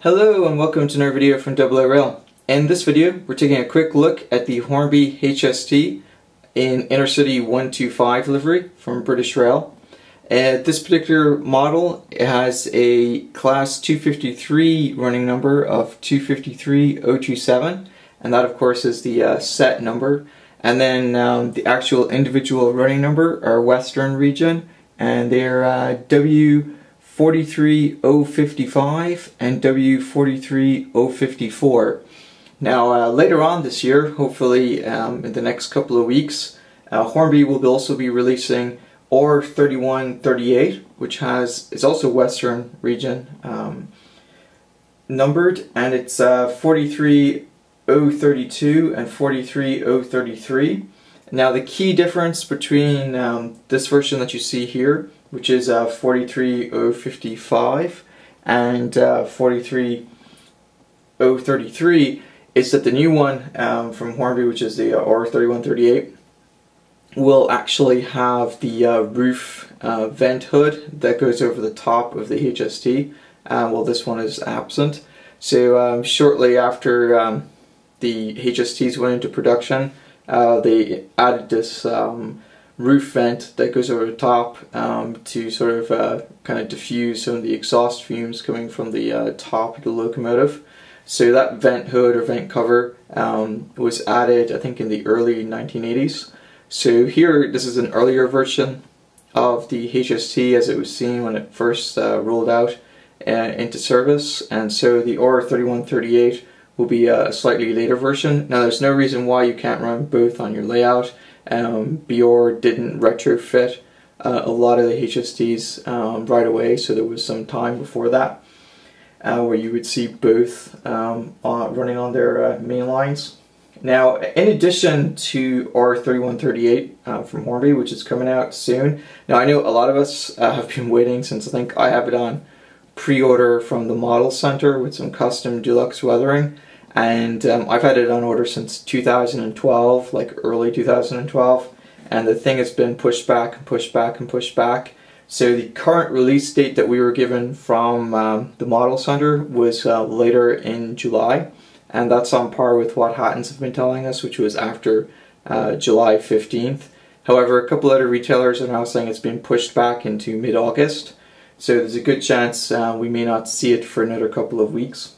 Hello and welcome to another video from W43055. In this video we're taking a quick look at the Hornby HST in Intercity 125 livery from British Rail. This particular model has a class 253 running number of 253027, and that of course is the set number, and then the actual individual running number are Western region, and they're W43055 and W43054. Now later on this year, hopefully in the next couple of weeks, Hornby will also be releasing OR3138, which is also Western region numbered, and it's 43032 and 43033. Now the key difference between this version that you see here, which is 43055 and 43033, is that the new one from Hornby, which is the OR3138, will actually have the roof vent hood that goes over the top of the HST, while this one is absent. So shortly after the HSTs went into production, they added this roof vent that goes over the top to sort of kind of diffuse some of the exhaust fumes coming from the top of the locomotive. So that vent hood or vent cover was added, I think, in the early 1980s. So here, this is an earlier version of the HST as it was seen when it first rolled out into service, and so the OR3138 will be a slightly later version. Now there's no reason why you can't run both on your layout. W43055 didn't retrofit a lot of the HSTs right away, so there was some time before that where you would see both running on their main lines. Now, in addition to OR3138 from Hornby, which is coming out soon, now I know a lot of us have been waiting since I think I have it on pre-order from the Model Center with some custom deluxe weathering. And I've had it on order since 2012, like early 2012, and the thing has been pushed back and pushed back and pushed back. So the current release date that we were given from the Model Center was later in July, and that's on par with what Hattons have been telling us, which was after July 15th. However, a couple other retailers are now saying it's been pushed back into mid-August, so there's a good chance we may not see it for another couple of weeks.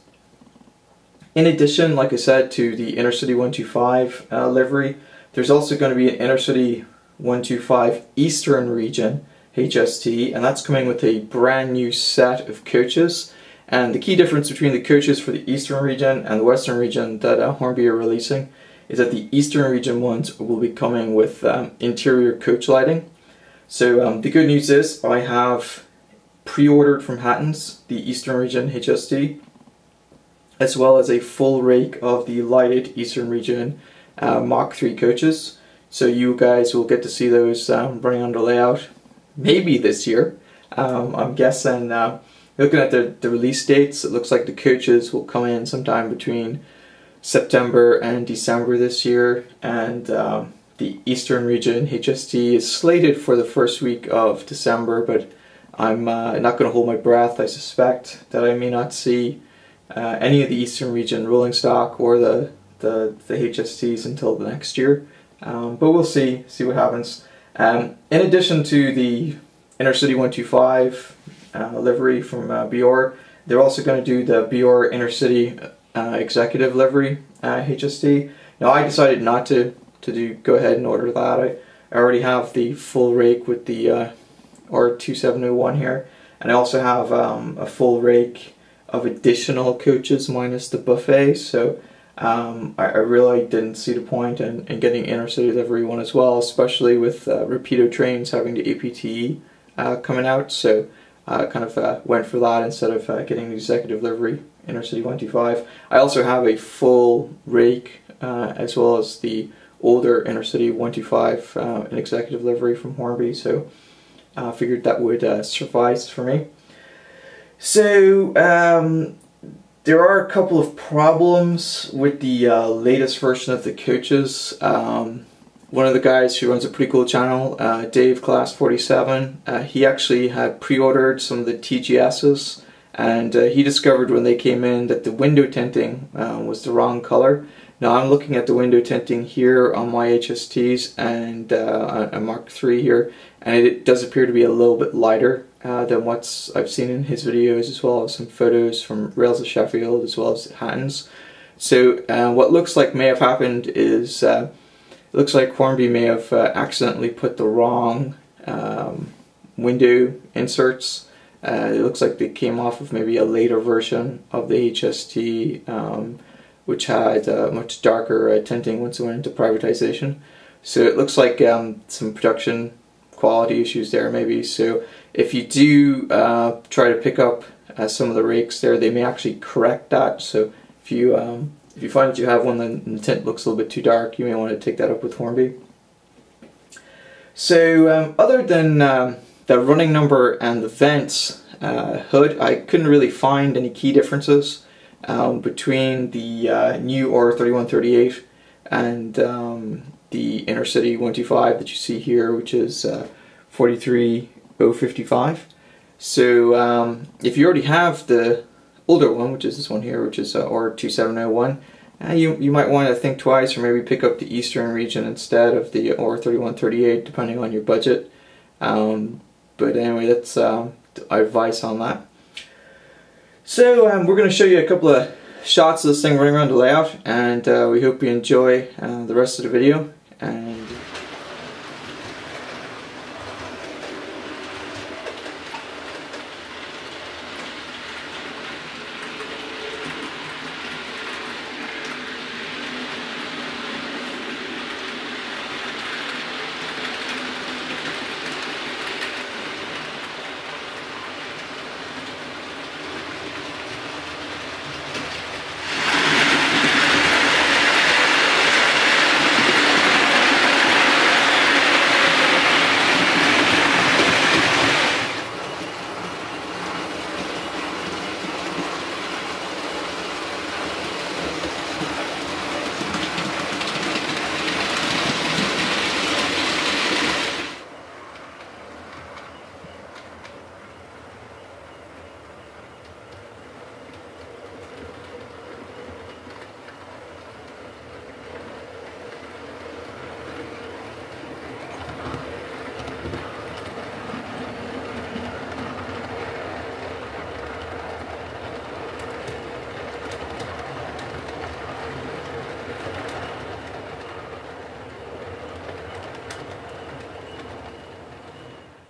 In addition, like I said, to the Intercity 125 livery, there's also going to be an Intercity 125 Eastern Region HST, and that's coming with a brand new set of coaches. And the key difference between the coaches for the Eastern Region and the Western Region that Hornby are releasing is that the Eastern Region ones will be coming with interior coach lighting. So the good news is I have pre-ordered from Hattons the Eastern Region HST, as well as a full rake of the lighted Eastern Region Mk3 coaches. So you guys will get to see those running on the layout maybe this year. I'm guessing, looking at the release dates, it looks like the coaches will come in sometime between September and December this year, and the Eastern Region HST is slated for the first week of December, but I'm not going to hold my breath. I suspect that I may not see any of the Eastern Region rolling stock or the HSTs until the next year, but we'll see what happens. In addition to the Intercity 125 livery from W43055, they're also going to do the W43055 Intercity Executive livery HST. Now I decided not to go ahead and order that. I already have the full rake with the OR2701 here, and I also have a full rake of additional coaches minus the buffet, so I really didn't see the point in getting Intercity livery one as well, especially with Rapido trains having the APTE coming out, so I kind of went for that instead of getting the executive livery Intercity 125. I also have a full rake as well as the older Intercity 125 an executive livery from Hornby, so I figured that would suffice for me. So there are a couple of problems with the latest version of the coaches. One of the guys who runs a pretty cool channel, Dave Class 47, he actually had pre-ordered some of the TGSs and he discovered when they came in that the window tinting was the wrong color. Now I'm looking at the window tinting here on my HSTs and a Mark III here, and it does appear to be a little bit lighter than what I've seen in his videos, as well as some photos from Rails of Sheffield as well as Hattons. So what looks like may have happened is it looks like Hornby may have accidentally put the wrong window inserts. It looks like they came off of maybe a later version of the HST, which had much darker tinting once it went into privatization. So it looks like some production quality issues there maybe. So if you do try to pick up some of the rakes there, they may actually correct that. So if you find that you have one and the tint looks a little bit too dark, you may want to take that up with Hornby. So other than the running number and the vents hood, I couldn't really find any key differences between the new OR3138 and the inner city 125 that you see here, which is 43055. So if you already have the older one, which is this one here, which is OR2701, you might want to think twice, or maybe pick up the eastern region instead of the OR3138, depending on your budget. But anyway, that's advice on that. So we're going to show you a couple of shots of this thing running around the layout, and we hope you enjoy the rest of the video. And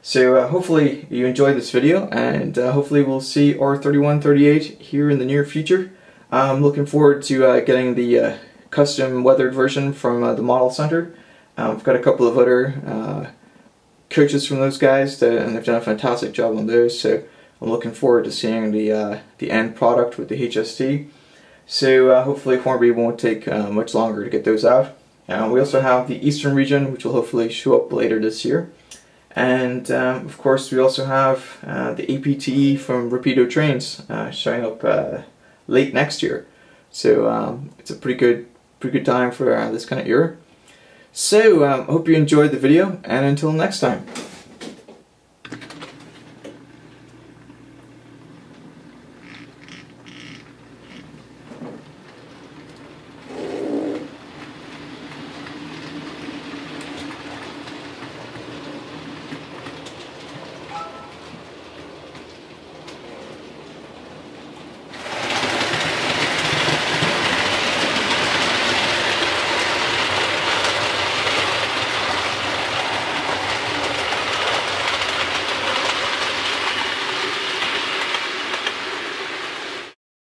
so hopefully you enjoyed this video, and hopefully we'll see OR3138 here in the near future. I'm looking forward to getting the custom weathered version from the Model Center. I've got a couple of other coaches from those guys, and they've done a fantastic job on those, so I'm looking forward to seeing the end product with the HST. So hopefully Hornby won't take much longer to get those out. We also have the Eastern region, which will hopefully show up later this year. And of course we also have the APTE from Rapido Trains showing up late next year. So it's a pretty good time for this kind of era. So hope you enjoyed the video, and until next time.